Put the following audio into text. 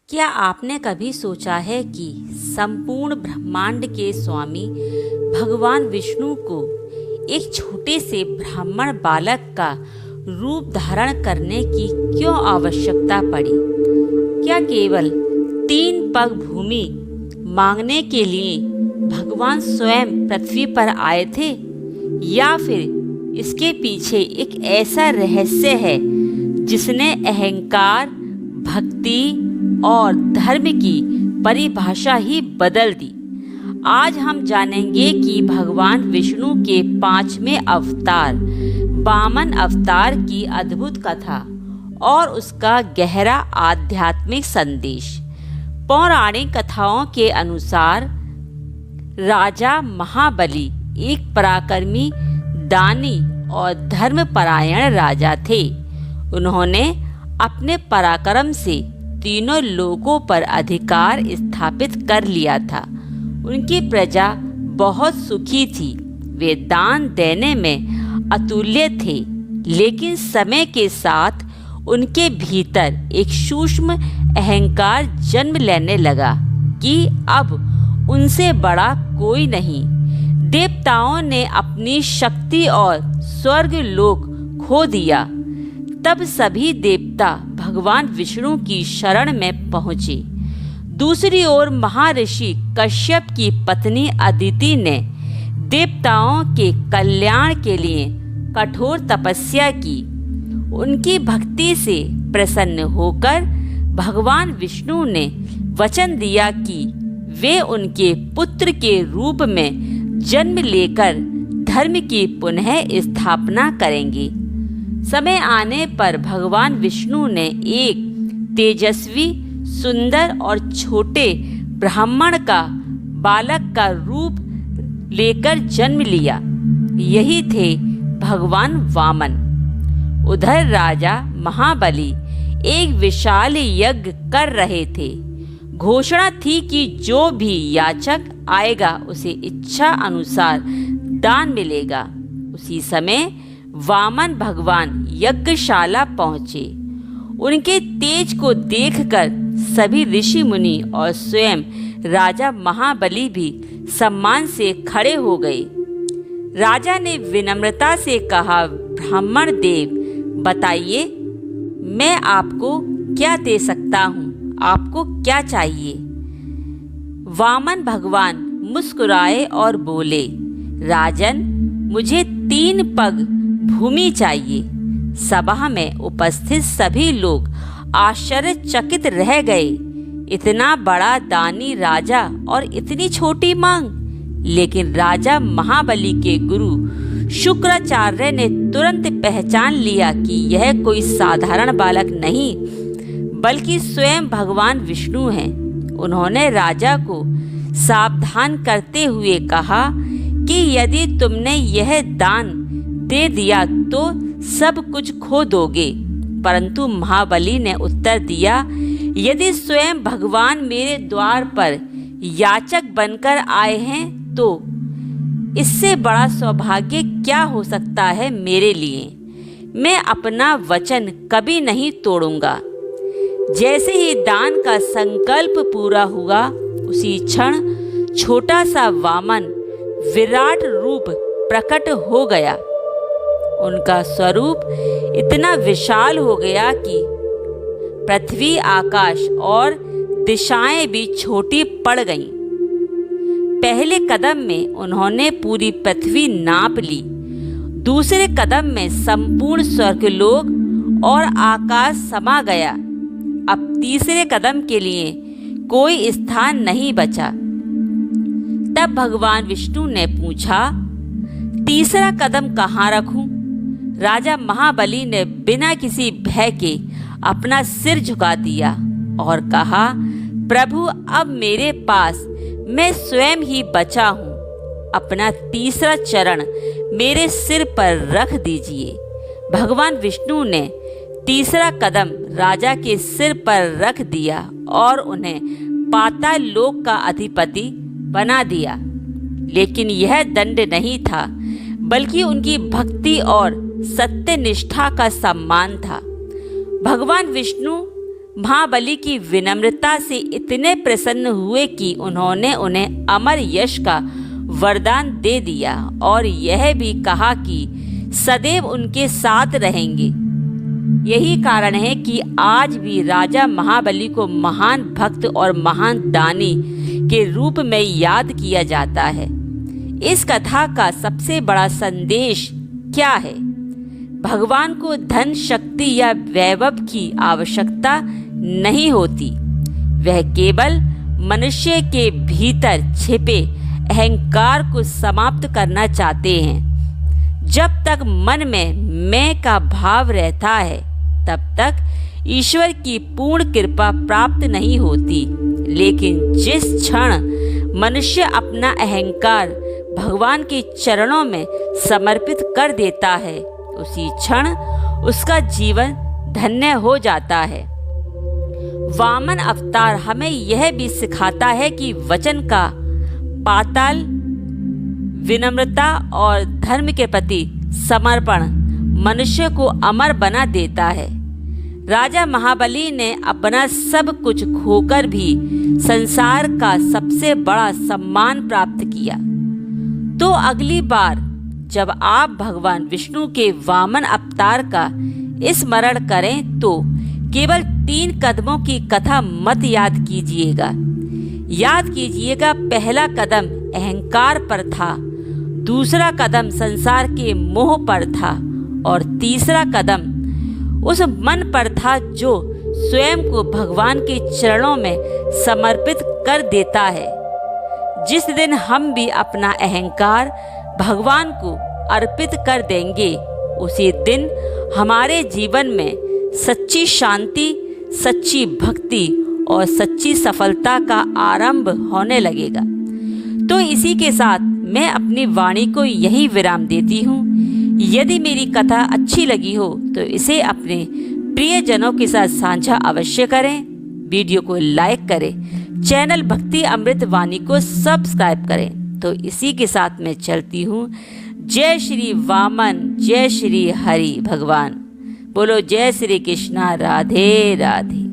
क्या आपने कभी सोचा है कि संपूर्ण ब्रह्मांड के स्वामी भगवान विष्णु को एक छोटे से ब्राह्मण बालक का रूप धारण करने की क्यों आवश्यकता पड़ी? क्या केवल 3 पग भूमि मांगने के लिए भगवान स्वयं पृथ्वी पर आए थे, या फिर इसके पीछे एक ऐसा रहस्य है जिसने अहंकार, भक्ति और धर्म की परिभाषा ही बदल दी? आज हम जानेंगे कि भगवान विष्णु के 5वें अवतार वामन अवतार की अद्भुत कथा और उसका गहरा आध्यात्मिक संदेश। पौराणिक कथाओं के अनुसार राजा महाबली एक पराक्रमी, दानी और धर्मपरायण राजा थे। उन्होंने अपने पराक्रम से तीनों लोगों पर अधिकार स्थापित कर लिया था। उनकी प्रजा बहुत सुखी थी। वे दान देने में अतुल्य थे, लेकिन समय के साथ उनके भीतर एक सूक्ष्म अहंकार जन्म लेने लगा कि अब उनसे बड़ा कोई नहीं। देवताओं ने अपनी शक्ति और स्वर्ग लोक खो दिया। तब सभी देवता भगवान विष्णु की शरण में पहुँचे। दूसरी ओर महर्षि कश्यप की पत्नी अदिति ने देवताओं के कल्याण के लिए कठोर तपस्या की। उनकी भक्ति से प्रसन्न होकर भगवान विष्णु ने वचन दिया कि वे उनके पुत्र के रूप में जन्म लेकर धर्म की पुनः स्थापना करेंगे। समय आने पर भगवान विष्णु ने एक तेजस्वी, सुंदर और छोटे ब्राह्मण का बालक का रूप लेकर जन्म लिया। यही थे भगवान वामन। उधर राजा महाबली एक विशाल यज्ञ कर रहे थे। घोषणा थी कि जो भी याचक आएगा उसे इच्छा अनुसार दान मिलेगा। उसी समय वामन भगवान यज्ञशाला पहुँचे। उनके तेज को देखकर सभी ऋषि मुनि और स्वयं राजा महाबली भी सम्मान से खड़े हो गए। राजा ने विनम्रता से कहा, ब्राह्मण देव, बताइए मैं आपको क्या दे सकता हूँ? आपको क्या चाहिए? वामन भगवान मुस्कुराए और बोले, राजन, मुझे 3 पग भूमि चाहिए। सभा में उपस्थित सभी लोग आश्चर्यचकित रह गए। इतना बड़ा दानी राजा और इतनी छोटी मांग। लेकिन राजा महाबली के गुरु शुक्राचार्य ने तुरंत पहचान लिया कि यह कोई साधारण बालक नहीं, बल्कि स्वयं भगवान विष्णु हैं। उन्होंने राजा को सावधान करते हुए कहा कि यदि तुमने यह दान दे दिया तो सब कुछ खो दोगे। परंतु महाबली ने उत्तर दिया, यदि स्वयं भगवान मेरे द्वार पर याचक बनकर आए हैं तो इससे बड़ा सौभाग्य क्या हो सकता है मेरे लिए। मैं अपना वचन कभी नहीं तोड़ूंगा। जैसे ही दान का संकल्प पूरा हुआ, उसी क्षण छोटा सा वामन विराट रूप प्रकट हो गया। उनका स्वरूप इतना विशाल हो गया कि पृथ्वी, आकाश और दिशाएं भी छोटी पड़ गईं। पहले कदम में उन्होंने पूरी पृथ्वी नाप ली। दूसरे कदम में संपूर्ण स्वर्गलोक और आकाश समा गया। अब तीसरे कदम के लिए कोई स्थान नहीं बचा। तब भगवान विष्णु ने पूछा, तीसरा कदम कहाँ रखूं? राजा महाबली ने बिना किसी भय के अपना सिर झुका दिया और कहा, प्रभु, अब मेरे पास मैं स्वयं ही बचा हूँ। अपना तीसरा चरण मेरे सिर पर रख दीजिए। भगवान विष्णु ने तीसरा कदम राजा के सिर पर रख दिया और उन्हें पाताल लोक का अधिपति बना दिया। लेकिन यह दंड नहीं था, बल्कि उनकी भक्ति और सत्य निष्ठा का सम्मान था। भगवान विष्णु महाबली की विनम्रता से इतने प्रसन्न हुए कि उन्होंने उन्हें अमर यश का वरदान दे दिया और यह भी कहा कि सदैव उनके साथ रहेंगे। यही कारण है कि आज भी राजा महाबली को महान भक्त और महान दानी के रूप में याद किया जाता है। इस कथा का सबसे बड़ा संदेश क्या है? भगवान को धन, शक्ति या वैभव की आवश्यकता नहीं होती। वह केवल मनुष्य के भीतर छिपे अहंकार को समाप्त करना चाहते हैं। जब तक मन में मैं का भाव रहता है तब तक ईश्वर की पूर्ण कृपा प्राप्त नहीं होती। लेकिन जिस क्षण मनुष्य अपना अहंकार भगवान के चरणों में समर्पित कर देता है, उसी क्षण उसका जीवन धन्य हो जाता है। वामन अवतार हमें यह भी सिखाता है कि वचन का पाताल, विनम्रता और धर्म के प्रति समर्पण मनुष्य को अमर बना देता है। राजा महाबली ने अपना सब कुछ खोकर भी संसार का सबसे बड़ा सम्मान प्राप्त किया। तो अगली बार जब आप भगवान विष्णु के वामन अवतार का स्मरण करें तो केवल 3 कदमों की कथा मत याद कीजिएगा। याद कीजिएगा, पहला कदम अहंकार पर था, दूसरा कदम संसार के मोह पर था और तीसरा कदम उस मन पर था जो स्वयं को भगवान के चरणों में समर्पित कर देता है। जिस दिन हम भी अपना अहंकार भगवान को अर्पित कर देंगे, उसी दिन हमारे जीवन में सच्ची शांति, सच्ची भक्ति और सच्ची सफलता का आरंभ होने लगेगा। तो इसी के साथ मैं अपनी वाणी को यही विराम देती हूँ। यदि मेरी कथा अच्छी लगी हो तो इसे अपने प्रियजनों के साथ साझा अवश्य करें, वीडियो को लाइक करें, चैनल भक्ति अमृत वाणी को सब्सक्राइब करें। तो इसी के साथ मैं चलती हूँ। जय श्री वामन, जय श्री हरि भगवान। बोलो जय श्री कृष्णा, राधे राधे।